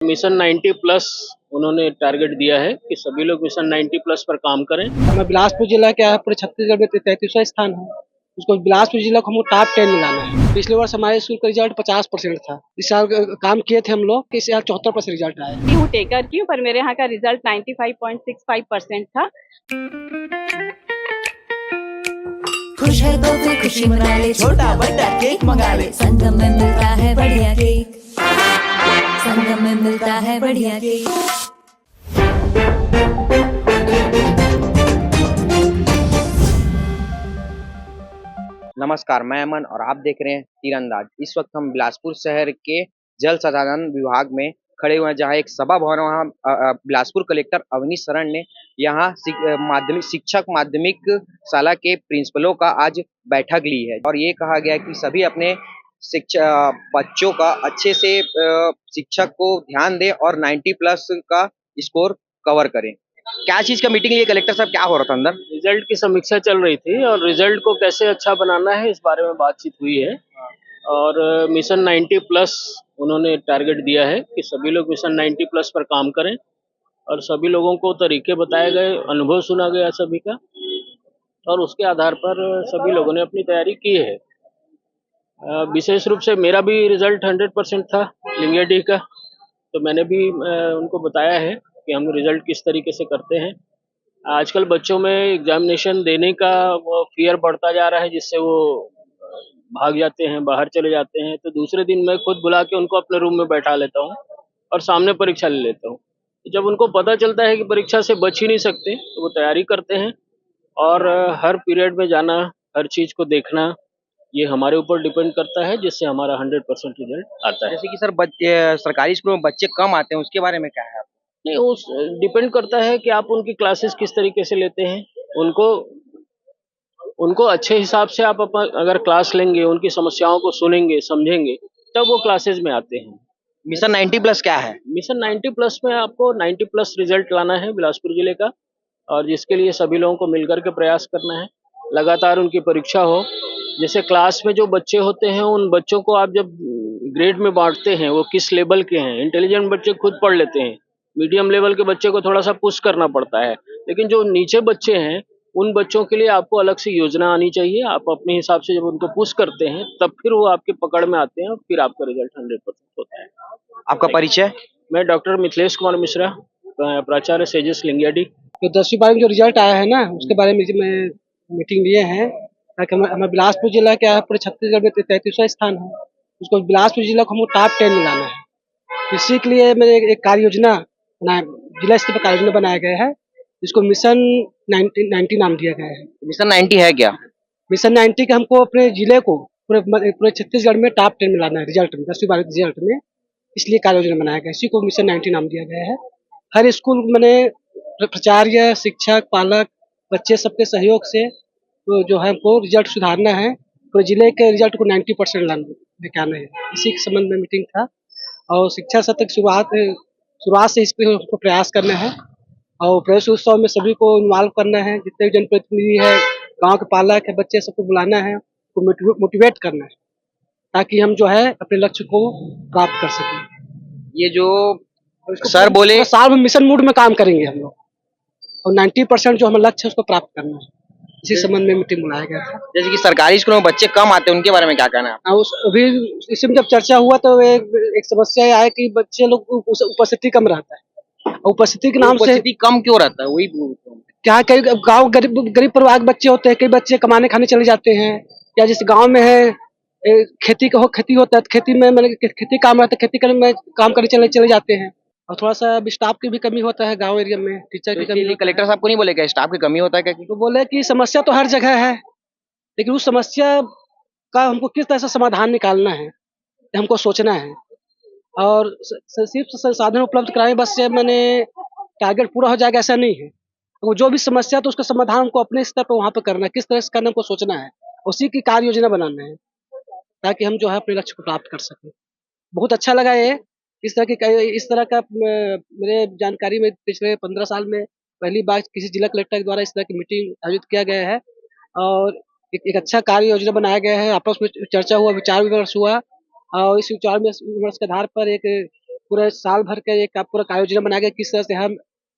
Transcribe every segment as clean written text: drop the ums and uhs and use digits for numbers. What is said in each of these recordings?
Mission 90 plus उन्होंने target दिया है कि सभी लोग मिशन 90 प्लस पर काम करें। हमारा बिलासपुर जिला क्या है, पूरे छत्तीसगढ़ में 33वां स्थान है। उसको बिलासपुर जिला को हमको टॉप 10 में लाना है। पिछले वर्ष हमारे स्कूल का रिजल्ट 50% था। इस साल काम किए थे हम लोग, इस साल 74% रिजल्ट आया। हूँ टेकर की हूँ, पर मेरे यहाँ का रिजल्ट 95.65% था। खुश है तो फिर खुशी मना ले, छोटा बड़ा केक मंगा ले। संगम में मिलता है बढ़िया केक, संगम में मिलता है बढ़िया केक। नमस्कार, मैं अमन और आप देख रहे हैं तीरंदाज। इस वक्त हम बिलासपुर शहर के जल संसाधन विभाग में खड़े हुए हैं, जहां एक सभा भवन, वहां बिलासपुर कलेक्टर अवनीश शरण ने यहाँ माध्यमिक शाला के प्रिंसिपलों का आज बैठक ली है और ये कहा गया कि सभी अपने बच्चों का अच्छे से शिक्षक को ध्यान दें और 90 प्लस का स्कोर कवर करें। क्या चीज का मीटिंग लिए कलेक्टर साहब, क्या हो रहा था अंदर? रिजल्ट की समीक्षा चल रही थी और रिजल्ट को कैसे अच्छा बनाना है इस बारे में बातचीत हुई है। और मिशन 90 प्लस उन्होंने टारगेट दिया है कि सभी लोग मिशन 90 प्लस पर काम करें और सभी लोगों को तरीके बताए गए, अनुभव सुना गया सभी का और उसके आधार पर सभी लोगों ने अपनी तैयारी की है। विशेष रूप से मेरा भी रिजल्ट 100% था लिंगेडी का, तो मैंने भी उनको बताया है कि हम रिजल्ट किस तरीके से करते हैं। आजकल बच्चों में एग्जामिनेशन देने का वो फियर बढ़ता जा रहा है, जिससे वो भाग जाते हैं, बाहर चले जाते हैं। तो दूसरे दिन मैं खुद बुला के उनको अपने रूम में बैठा लेता हूँ और सामने परीक्षा ले लेता हूँ। तो जब उनको पता चलता है कि परीक्षा से बच ही नहीं सकते, तो वो तैयारी करते हैं और हर पीरियड में जाना, हर चीज़ को देखना, ये हमारे ऊपर डिपेंड करता है, जिससे हमारा 100% रिजल्ट आता है। जैसे कि सर सरकारी स्कूलों में बच्चे कम आते हैं, उसके बारे में क्या है? नहीं, उस डिपेंड करता है कि आप उनकी क्लासेस किस तरीके से लेते हैं। उनको उनको अच्छे हिसाब से आप अगर क्लास लेंगे, उनकी समस्याओं को सुनेंगे, समझेंगे, तब वो क्लासेस में आते हैं। मिशन 90 प्लस क्या है? मिशन 90 प्लस में आपको 90 प्लस रिजल्ट लाना है बिलासपुर जिले का, और जिसके लिए सभी लोगों को मिलकर के प्रयास करना है। लगातार उनकी परीक्षा हो। जैसे क्लास में जो बच्चे होते हैं, उन बच्चों को आप जब ग्रेड में बांटते हैं, वो किस लेवल के हैं। इंटेलिजेंट बच्चे खुद पढ़ लेते हैं, मीडियम लेवल के बच्चे को थोड़ा सा पुश करना पड़ता है, लेकिन जो नीचे बच्चे हैं, उन बच्चों के लिए आपको अलग से योजना आनी चाहिए। आप अपने हिसाब से जब उनको पुश करते हैं, तब फिर वो आपके पकड़ में आते हैं और फिर आपका रिजल्ट 100% होता है। आपका परिचय? मैं डॉक्टर मिथिलेश कुमार मिश्रा, प्राचार्य सेजिस लिंगियाडी। तो 10वीं 12वीं में जो रिजल्ट आया है ना, उसके बारे में मैं मीटिंग लिए हैं, ताकि हमारा बिलासपुर जिला क्या है, पूरे छत्तीसगढ़ में 33वां स्थान है। उसको बिलासपुर जिला को हमको टॉप 10 में लाना है। इसी के लिए मैंने एक कार्य योजना बनाया, जिला स्तर पर कार्य योजना बनाया गया है, जिसको मिशन 90 नाम दिया गया है। मिशन 90 है क्या? मिशन 90 के हमको अपने जिले को पूरे छत्तीसगढ़ में टॉप 10 में लाना है रिजल्ट में, 10वीं 12वीं रिजल्ट में। इसलिए कार्य योजना बनाया गया है, इसी को मिशन 90 नाम दिया गया है। हर स्कूल मैंने प्राचार्य, शिक्षक, पालक, बच्चे सबके सहयोग से तो जो है हमको रिजल्ट सुधारना है, पूरे जिले के रिजल्ट को 90% लेके आना है। इसी के संबंध में मीटिंग था और शिक्षा सत्र की शुरुआत से इस पर हमको प्रयास करना है और प्रवेश उत्सव में सभी को इन्वॉल्व करना है। जितने भी जनप्रतिनिधि है, गांव के पालक है, बच्चे सबको बुलाना है, उनको मोटिवेट करना है, ताकि हम जो है अपने लक्ष्य को प्राप्त कर सकें। ये जो सर बोले, साल में मिशन मोड में काम करेंगे हम लोग और 90% जो हमारा लक्ष्य है उसको प्राप्त करना है। इसी संबंध में मीटिंग बुलाया गया था। जैसे कि सरकारी स्कूलों में बच्चे कम आते हैं, उनके बारे में क्या कहना है? अभी इसमें जब चर्चा हुआ तो एक समस्या आया कि बच्चे लोग उपस्थिति कम रहता है। उपस्थिति के नाम से उपस्थिति कम क्यों रहता है, वही क्या, कई गांव गरीब परिवार के बच्चे होते हैं, कई बच्चे कमाने खाने चले जाते हैं, या जिस गांव में है खेती होता है, खेती में मतलब खेती काम रहता है, खेती करने में काम करने चले जाते हैं। और थोड़ा सा स्टाफ की भी कमी होता है गांव एरिया में, टीचर की कमी। कलेक्टर साहब को नहीं बोले क्या स्टाफ की कमी होता है क्या? तो बोले कि समस्या तो हर जगह है, लेकिन उस समस्या का हमको किस तरह से समाधान निकालना है, हमको सोचना है। और सिर्फ संसाधन उपलब्ध कराए बस से मैंने टारगेट पूरा हो जाएगा ऐसा नहीं है। तो जो भी समस्या तो उसका समाधान हमको अपने स्तर पर वहाँ पर करना है, किस तरह से करना हमको सोचना है, उसी की कार्य योजना बनाना है, ताकि हम जो है अपने लक्ष्य को प्राप्त कर सकें। बहुत अच्छा लगा ये इस तरह का मेरे जानकारी में पिछले 15 साल में पहली बार किसी जिला कलेक्टर के द्वारा इस तरह की मीटिंग आयोजित किया गया है और एक अच्छा कार्य योजना बनाया गया है। आपस में चर्चा हुआ, विचार विमर्श हुआ और इस विचार विमर्श के आधार पर एक पूरे साल भर का एक पूरा आयोजन बनाया गया, किस तरह से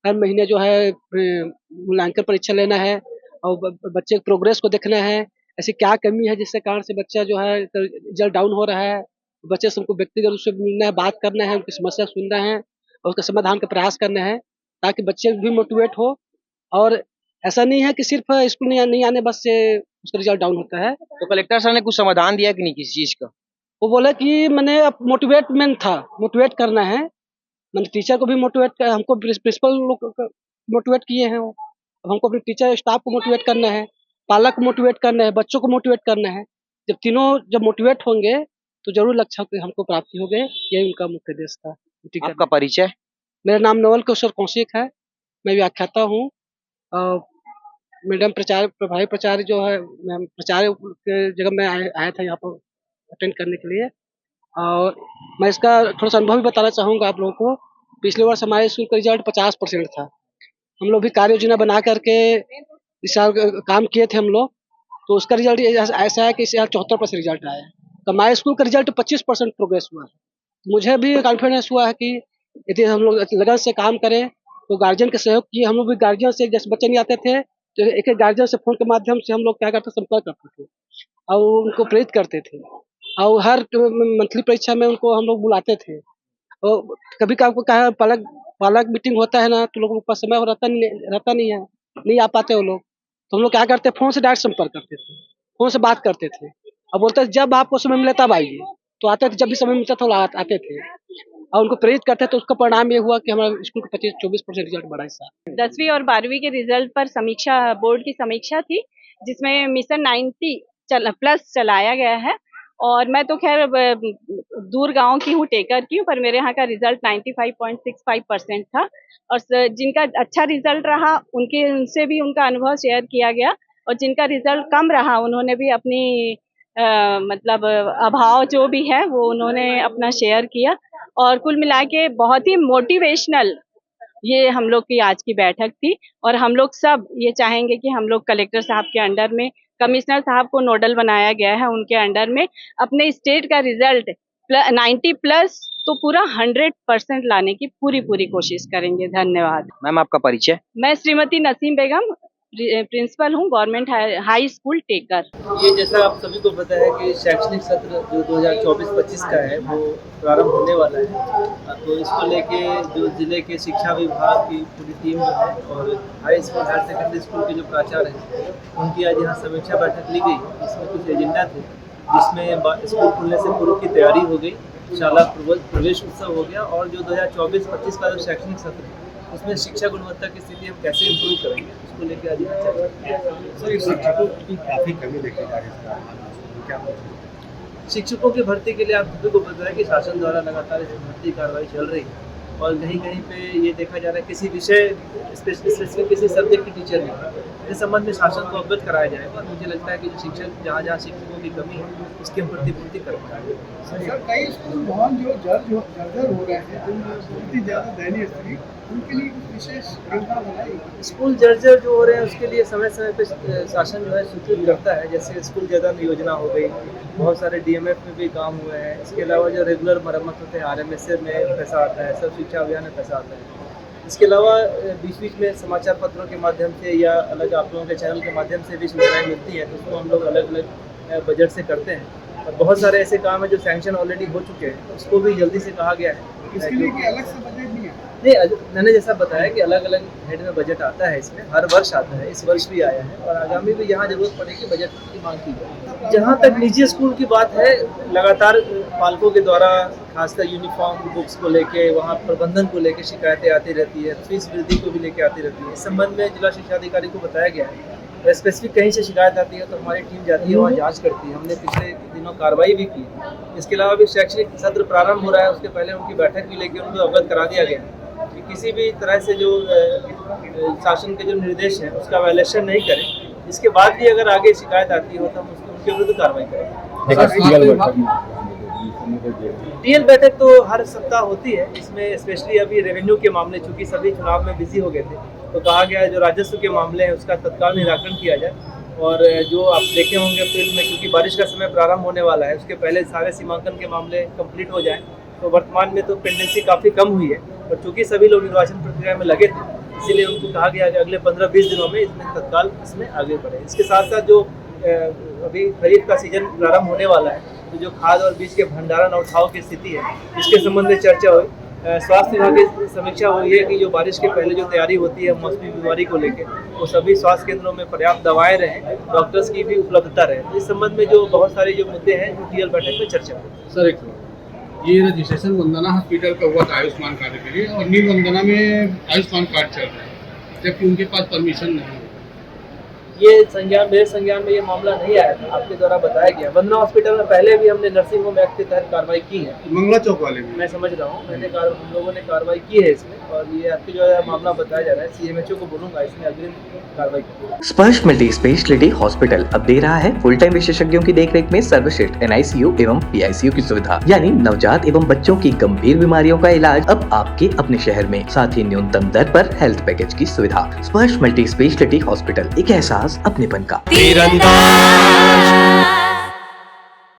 हर महीने जो है मूल्यांकन परीक्षा लेना है और बच्चे के प्रोग्रेस को देखना है, ऐसी क्या कमी है जिसके कारण से बच्चा जो है रिजल्ट डाउन हो रहा है। बच्चे से हमको व्यक्तिगत रूप से मिलना है, बात करना है, उनकी समस्या सुनना है और उसका समाधान का प्रयास करना है, ताकि बच्चे भी मोटिवेट हो। और ऐसा नहीं है कि सिर्फ स्कूल नहीं आने बस से उसका रिजल्ट डाउन होता है। तो कलेक्टर सर ने कुछ समाधान दिया कि नहीं किसी चीज का? वो बोला कि मैंने अब मोटिवेट करना है, मैंने टीचर को भी हमको प्रिंसिपल लोग मोटिवेट किए हैं वो। अब हमको अपने टीचर स्टाफ को मोटिवेट करना है, पालक को मोटिवेट करना है, बच्चों को मोटिवेट करना है। जब तीनों मोटिवेट होंगे तो जरूर लक्ष्य हमको प्राप्ति होगी। यही उनका मुख्य उद्देश्य था। आपका परिचय? मेरा नाम नवल किशोर कौशिक है, मैं व्याख्याता हूँ। मैडम प्रभारी प्राचार्य जो है, प्राचार्य के जगह मैं आया था यहाँ पर अटेंड करने के लिए। और मैं इसका थोड़ा सा अनुभव भी बताना चाहूँगा आप लोगों को। पिछले वर्ष हमारे स्कूल का रिजल्ट 50% था। हम लोग भी कार्य योजना बना करके इस साल काम किए थे हम लोग, तो उसका रिजल्ट ऐसा है कि इस साल 74% रिजल्ट आया है। तो हमारे स्कूल का रिजल्ट 25% प्रोग्रेस हुआ है। मुझे भी कॉन्फिडेंस हुआ है कि यदि हम लोग लगन से काम करें तो गार्जियन के सहयोग किए। हम लोग भी गार्जियन से, जैसे बच्चे नहीं आते थे तो एक गार्जियन से फ़ोन के माध्यम से हम लोग क्या करते, संपर्क करते थे और उनको प्रेरित करते थे। और हर मंथली परीक्षा में उनको हम लोग बुलाते थे। और कभी आपको कहा पालक मीटिंग होता है ना, तो लोगों के पास समय रहता नहीं है, नहीं आ पाते वो लोग। तो हम लोग क्या करते, फ़ोन से डायरेक्ट संपर्क करते थे, फ़ोन से बात करते थे और बोलते थे जब आपको समय मिले तब आइए। तो आते थे, जब भी समय मिलता था वो आते थे और उनको प्रेरित करते। तो उसका परिणाम ये हुआ कि हमारा स्कूल का 24% रिजल्ट बढ़ा इस साल। 10वीं और 12वीं के रिजल्ट पर बोर्ड की समीक्षा थी, जिसमें मिशन 90 प्लस चलाया गया है। और मैं तो खैर दूर गांव की हूँ, टेकर की हूँ, पर मेरे यहाँ का रिजल्ट 95.65% था। और जिनका अच्छा रिजल्ट रहा उनसे भी उनका अनुभव शेयर किया गया, और जिनका रिजल्ट कम रहा उन्होंने भी अपनी मतलब अभाव जो भी है वो उन्होंने अपना शेयर किया। और कुल मिला के बहुत ही मोटिवेशनल ये हम लोग की आज की बैठक थी। और हम लोग सब ये चाहेंगे कि हम लोग कलेक्टर साहब के अंडर में, कमिश्नर साहब को नोडल बनाया गया है, उनके अंडर में अपने स्टेट का रिजल्ट 90 प्लस तो पूरा 100% लाने की पूरी कोशिश करेंगे। धन्यवाद। मैम आपका परिचय? मैं श्रीमती नसीम बेगम, प्रिंसिपल हूँ, गवर्नमेंट हाई स्कूल टेकर। ये जैसा आप सभी को पता है कि शैक्षणिक सत्र जो 2024-25 का है वो प्रारंभ होने वाला है। तो इसको लेके जो जिले के शिक्षा विभाग की पूरी टीम जो है और high school higher secondary school के जो प्राचार्य हैं उनकी आज यहाँ समीक्षा बैठक ली गई। इसमें कुछ एजेंडा थे, जिसमें स्कूल खुलने से पूर्व की तैयारी हो गई, शाला प्रवेश उत्सव हो गया, और जो 2024-25 का जो शैक्षणिक सत्र है उसमें शिक्षा गुणवत्ता की स्थिति हम कैसे इम्प्रूव करेंगे उसको लेकर आज यहाँ चर्चा। शिक्षकों की काफ़ी कमी देखी जा रही है, क्या शिक्षकों की भर्ती के लिए आप सभी को पता है कि शासन द्वारा लगातार इस भर्ती कार्रवाई चल रही है, और कहीं कहीं पे ये देखा जा रहा है किसी विषय स्पेसिफिक किसी सब्जेक्ट के टीचर नहीं, इस संबंध में शासन को अवगत कराया जाएगा। और मुझे लगता है कि जो शिक्षक जहाँ शिक्षकों की कमी है उसकी हम प्रतिपूर्ति कर पाएंगे। सर कई स्कूल भवन जो जर्जर हो रहे हैं, बहुत ही ज़्यादा दयनीय स्थिति, उनके लिए विशेष योजना बनाई। स्कूल जर्जर जो हो रहे हैं उसके लिए समय समय पे शासन जो है सूचित करता है, जैसे स्कूल जर्जर योजना हो गई, बहुत सारे DMF में भी काम हुए हैं। इसके अलावा जो रेगुलर मरम्मत होते हैं RMSA में पैसा आता है, सर्व शिक्षा अभियान में पैसा आता है। इसके अलावा बीच में समाचार पत्रों के माध्यम से या अलग आप लोगों के चैनल के माध्यम से भी सूचनाएँ मिलती हैं, तो उसको हम लोग अलग अलग बजट से करते हैं। और बहुत सारे ऐसे काम है जो सैंक्शन ऑलरेडी हो चुके हैं, उसको भी जल्दी से कहा गया है। इसके लिए कि अलग से बजट नहीं है? नहीं, मैंने जैसा बताया कि अलग अलग हेड में बजट आता है, इसमें हर वर्ष आता है, इस वर्ष भी आया है और आगामी भी जहाँ जरूरत पड़ेगी बजट की मांग की जाएगी। जहाँ तक निजी स्कूल की बात है, लगातार पालकों के द्वारा खासकर यूनिफॉर्म बुक्स को लेके, वहाँ प्रबंधन को लेके शिकायतें आती रहती है, फीस वृद्धि को भी लेके आती रहती है। इस संबंध में जिला शिक्षा अधिकारी को बताया गया है, स्पेसिफिक कहीं से शिकायत आती है तो हमारी टीम जाती है, वहाँ जांच करती है। हमने पिछले दिनों कार्रवाई भी की। इसके अलावा भी शैक्षणिक सत्र प्रारंभ हो रहा है, उसके पहले उनकी बैठक भी लेके उनको अवगत करा दिया गया कि किसी भी तरह से जो शासन के जो निर्देश हैं उसका वायलेशन नहीं करें। इसके बाद भी अगर आगे शिकायत आती हो तो हम उनके विरुद्ध कार्रवाई करेंगे। TL बैठक तो हर सप्ताह होती है, इसमें स्पेशली अभी रेवेन्यू के मामले, चूंकि सभी चुनाव में बिजी हो गए थे, तो कहा गया जो राजस्व के मामले हैं उसका तत्काल निराकरण किया जाए। और जो आप देखे होंगे अप्रैल में, क्योंकि बारिश का समय प्रारंभ होने वाला है, उसके पहले सारे सीमांकन के मामले कंप्लीट हो जाएं तो वर्तमान में तो पेंडेंसी काफ़ी कम हुई है, और चूंकि सभी लोग निर्वाचन प्रक्रिया में लगे थे, इसीलिए उनको कहा गया कि अगले 15-20 दिनों में इसमें तत्काल इसमें आगे बढ़े। इसके साथ साथ जो अभी खरीफ का सीजन प्रारंभ होने वाला है, तो जो खाद और बीज के भंडारण और उठाव की स्थिति है, इसके संबंध में चर्चा हुई। स्वास्थ्य विभाग की समीक्षा हुई है कि जो बारिश के पहले जो तैयारी होती है मौसमी बीमारी को लेकर, वो सभी स्वास्थ्य केंद्रों में पर्याप्त दवाएं रहें, डॉक्टर्स की भी उपलब्धता रहे। तो इस संबंध में जो बहुत सारे जो मुद्दे हैं जो टीएल बैठक में चर्चा हुई। सर एक ये रजिस्ट्रेशन वंदना हॉस्पिटल का हुआ था आयुष्मान कार्ड के लिए, और नील वंदना में आयुष्मान कार्ड चल रहा है, जबकि उनके पास परमिशन नहीं है। ये मेरे संज्ञान में ये मामला नहीं आया था, आपके द्वारा बताया गया। वंदना हॉस्पिटल में पहले भी हमने नर्सिंग होम एक्ट के तहत कार्रवाई की है, मंगला चौक वाले में मैं समझ रहा हूँ, हम लोगों ने कार्रवाई की है इसमें, और ये आपके जो है मामला बताया जा रहा है, सीएमएचओ को बोलूंगा इसमें अग्रिम कार्रवाई करें। स्पर्श मल्टी स्पेशलिटी हॉस्पिटल अब दे रहा है फुल टाइम विशेषज्ञों की देखरेख में सर्वश्रेष्ठ NICU एवं PICU की सुविधा, यानी नवजात एवं बच्चों की गंभीर बीमारियों का इलाज अब आपके अपने शहर में, साथ ही न्यूनतम दर पर हेल्थ पैकेज की सुविधा। स्पर्श मल्टी स्पेशलिटी हॉस्पिटल, एक एहसास अपनेपन का। तीरंदाज।